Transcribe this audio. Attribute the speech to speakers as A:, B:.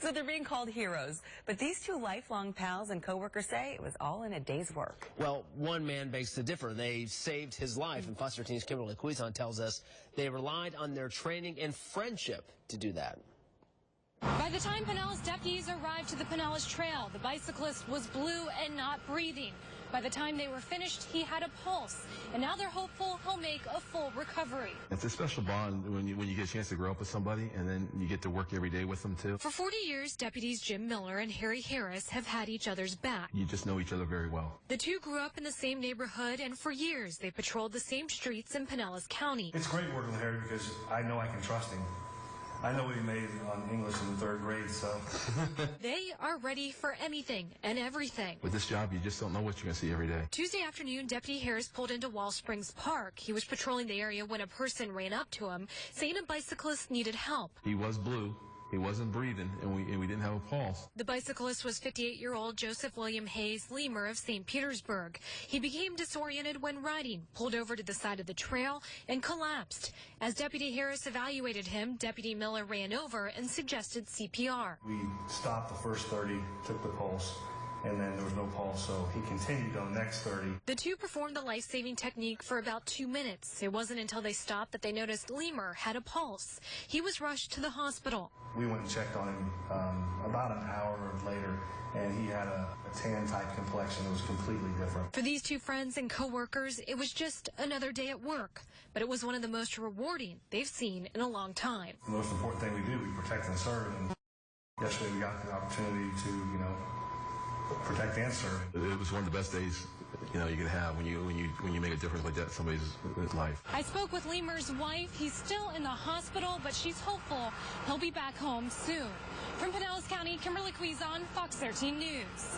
A: So they're being called heroes. But these two lifelong pals and coworkers say it was all in a day's work.
B: Well, one man begs to differ. They saved his life, and Fox 13's Kimberly Cuizon tells us they relied on their training and friendship to do that.
C: By the time Pinellas deputies arrived to the Pinellas Trail, the bicyclist was blue and not breathing. By the time they were finished, he had a pulse, and now they're hopeful he'll make a full recovery.
D: It's a special bond when you get a chance to grow up with somebody, and then you get to work every day with them, too.
C: For 40 years, deputies Jim Miller and Harry Harris have had each other's back.
D: You just know each other very well.
C: The two grew up in the same neighborhood, and for years, they patrolled the same streets in Pinellas County.
E: It's great working with Harry because I know I can trust him. I know what he made on English in the 3rd grade, so.
C: They are ready for anything and everything.
D: With this job, you just don't know what you're going to see every day.
C: Tuesday afternoon, Deputy Harris pulled into Wall Springs Park. He was patrolling the area when a person ran up to him, saying a bicyclist needed help.
D: He was blue. He wasn't breathing, and we didn't have a pulse.
C: The bicyclist was 58-year-old Joseph William Hayes Lemer of St. Petersburg. He became disoriented when riding, pulled over to the side of the trail, and collapsed. As Deputy Harris evaluated him, Deputy Miller ran over and suggested CPR.
E: We stopped the first 30, took the pulse, and then there was no pulse, so he continued on the next 30.
C: The two performed the life-saving technique for about 2 minutes. It wasn't until they stopped that they noticed Lemer had a pulse. He was rushed to the hospital.
E: We went and checked on him about an hour later, and he had a tan-type complexion that was completely different.
C: For these two friends and coworkers, it was just another day at work, but it was one of the most rewarding they've seen in a long time.
E: The most important thing we do, we protect and serve, and yesterday we got the opportunity to, protect and serve.
D: It was one of the best days, you can have when you make a difference like that in somebody's life.
C: I spoke with Lemer's wife. He's still in the hospital, but she's hopeful he'll be back home soon. From Pinellas County, Kimberly Cuizon, Fox 13 News.